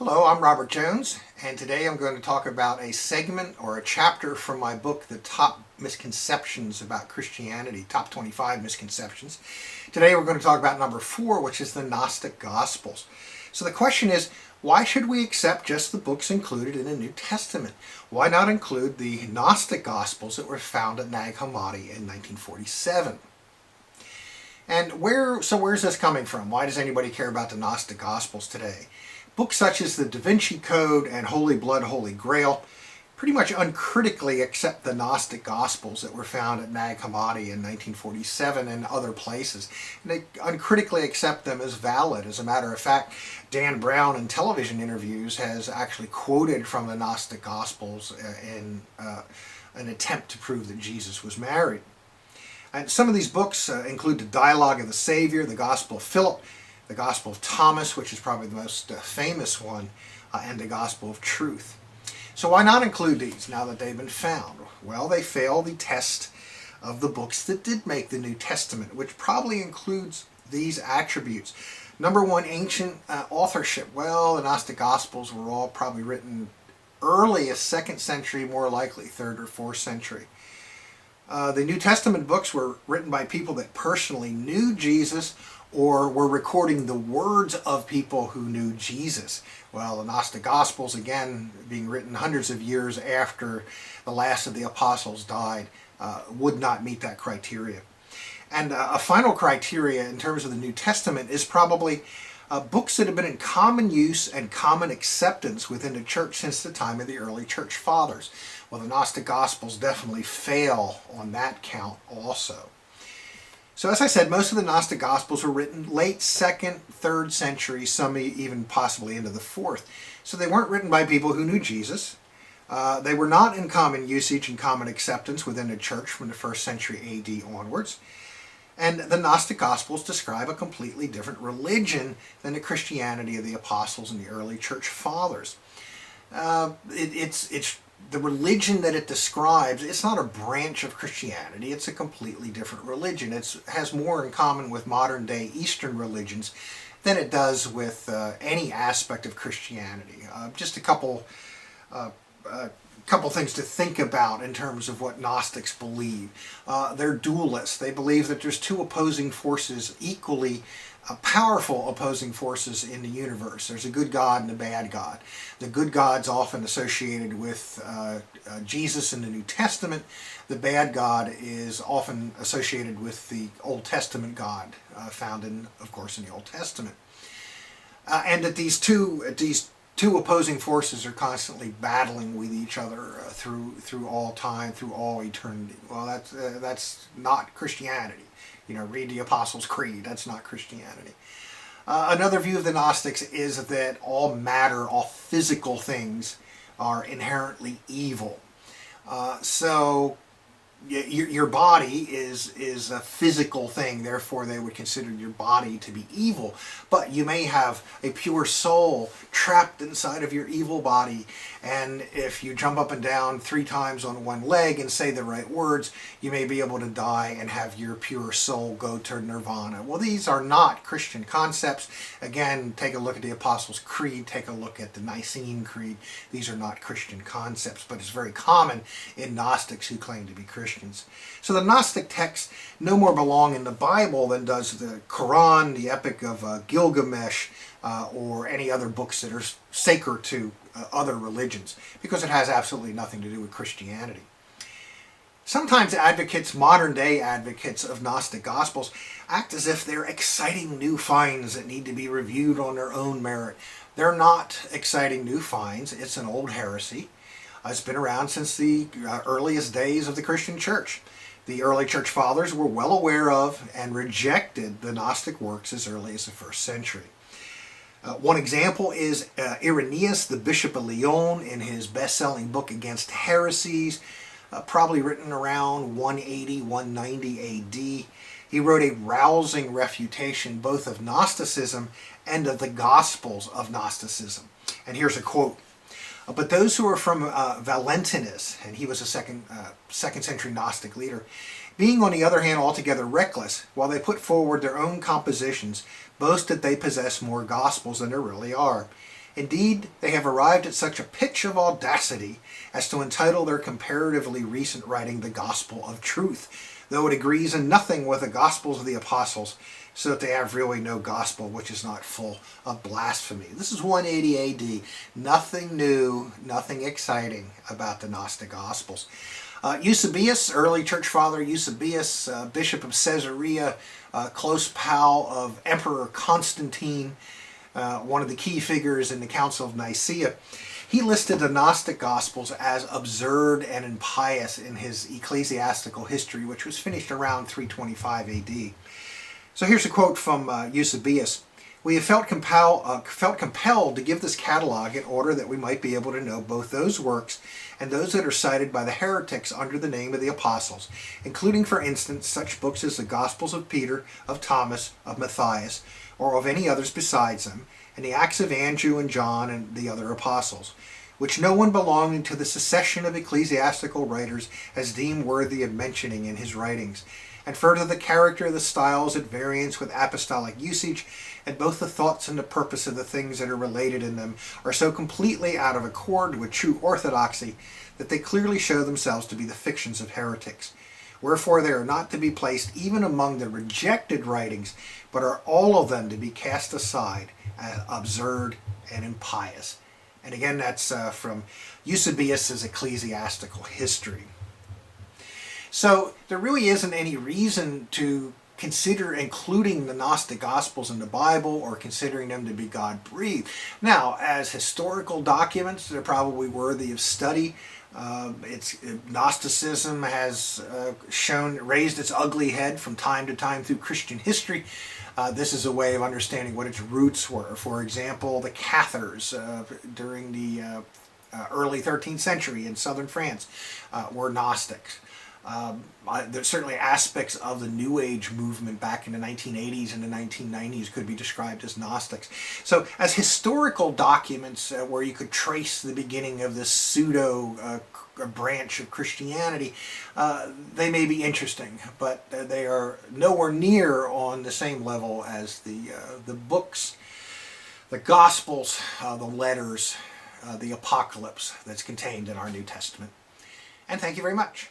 Hello, I'm Robert Jones, and today I'm going to talk about a segment or a chapter from my book, The Top Misconceptions About Christianity, Top 25 Misconceptions. Today we're going to talk about number 4, which is the Gnostic Gospels. So the question is, why should we accept just the books included in the New Testament? Why not include the Gnostic Gospels that were found at Nag Hammadi in 1947? And where's this coming from? Why does anybody care about the Gnostic Gospels today? Books such as the Da Vinci Code and Holy Blood, Holy Grail pretty much uncritically accept the Gnostic Gospels that were found at Nag Hammadi in 1947 and other places. And they uncritically accept them as valid. As a matter of fact, Dan Brown in television interviews has actually quoted from the Gnostic Gospels in an attempt to prove that Jesus was married. And some of these books include the Dialogue of the Savior, the Gospel of Philip, the Gospel of Thomas, which is probably the most famous one, and the Gospel of Truth. So why not include these now that they've been found? Well, they fail the test of the books that did make the New Testament, which probably includes these attributes. Number one, ancient authorship. Well, the Gnostic Gospels were all probably written early as 2nd century, more likely 3rd or 4th century. The New Testament books were written by people that personally knew Jesus or were recording the words of people who knew Jesus. Well, the Gnostic Gospels, again, being written hundreds of years after the last of the apostles died, would not meet that criteria. And a final criteria in terms of the New Testament is probably books that have been in common use and common acceptance within the church since the time of the early church fathers. Well, the Gnostic Gospels definitely fail on that count also. So as I said, most of the Gnostic Gospels were written late 2nd, 3rd century, some even possibly into the 4th. So they weren't written by people who knew Jesus. They were not in common usage and common acceptance within the church from the 1st century AD onwards. And the Gnostic Gospels describe a completely different religion than the Christianity of the apostles and the early church fathers. It's the religion that it describes. It's not a branch of Christianity. It's a completely different religion. It has more in common with modern day Eastern religions than it does with any aspect of Christianity. Just a couple things to think about in terms of what Gnostics believe. They're dualists. They believe that there's two opposing forces, equally powerful opposing forces in the universe. There's a good God and a bad God. The good God's often associated with Jesus in the New Testament. The bad God is often associated with the Old Testament God, found in, of course, in the Old Testament. And that these two opposing forces are constantly battling with each other through all time, through all eternity. Well, that's not Christianity. Read the Apostles' Creed. That's not Christianity. Another view of the Gnostics is that all matter, all physical things, are inherently evil. So your body is a physical thing, therefore they would consider your body to be evil. But you may have a pure soul trapped inside of your evil body, and if you jump up and down 3 times on one leg and say the right words, you may be able to die and have your pure soul go to nirvana. Well, these are not Christian concepts. Again, take a look at the Apostles' Creed, take a look at the Nicene Creed. These are not Christian concepts, but it's very common in Gnostics who claim to be Christians. So the Gnostic texts no more belong in the Bible than does the Quran, the Epic of Gilgamesh, or any other books that are sacred to other religions, because it has absolutely nothing to do with Christianity. Sometimes modern day advocates of Gnostic Gospels, act as if they're exciting new finds that need to be reviewed on their own merit. They're not exciting new finds. It's an old heresy. It's been around since the earliest days of the Christian church. The early church fathers were well aware of and rejected the Gnostic works as early as the 1st century. One example is Irenaeus, the Bishop of Lyon, in his best-selling book Against Heresies, probably written around 180, 190 AD. He wrote a rousing refutation both of Gnosticism and of the Gospels of Gnosticism. And here's a quote. But those who are from Valentinus, and he was a second century Gnostic leader, being on the other hand altogether reckless, while they put forward their own compositions, boast that they possess more Gospels than there really are. Indeed, they have arrived at such a pitch of audacity as to entitle their comparatively recent writing the Gospel of Truth, though it agrees in nothing with the Gospels of the Apostles, so that they have really no gospel which is not full of blasphemy. This is 180 AD. Nothing new, nothing exciting about the Gnostic Gospels. Eusebius, early church father Eusebius, bishop of Caesarea, close pal of Emperor Constantine, one of the key figures in the Council of Nicaea, he listed the Gnostic Gospels as absurd and impious in his ecclesiastical history, which was finished around 325 AD. So here's a quote from Eusebius. We have felt compelled to give this catalog in order that we might be able to know both those works and those that are cited by the heretics under the name of the apostles, including, for instance, such books as the Gospels of Peter, of Thomas, of Matthias, or of any others besides them, and the Acts of Andrew and John and the other apostles, which no one belonging to the succession of ecclesiastical writers has deemed worthy of mentioning in his writings, and further the character of the styles at variance with apostolic usage, and both the thoughts and the purpose of the things that are related in them are so completely out of accord with true orthodoxy that they clearly show themselves to be the fictions of heretics. Wherefore they are not to be placed even among the rejected writings, but are all of them to be cast aside as absurd and impious. And again, that's from Eusebius' Ecclesiastical History. So there really isn't any reason to consider including the Gnostic Gospels in the Bible or considering them to be God-breathed. Now, as historical documents, they're probably worthy of study. Gnosticism has raised its ugly head from time to time through Christian history. This is a way of understanding what its roots were. For example, the Cathars during the early 13th century in southern France were Gnostics. There's certainly aspects of the New Age movement back in the 1980s and the 1990s could be described as Gnostics. So as historical documents where you could trace the beginning of this pseudo branch of Christianity, they may be interesting, but they are nowhere near on the same level as the books, the Gospels, the letters, the Apocalypse that's contained in our New Testament. And thank you very much.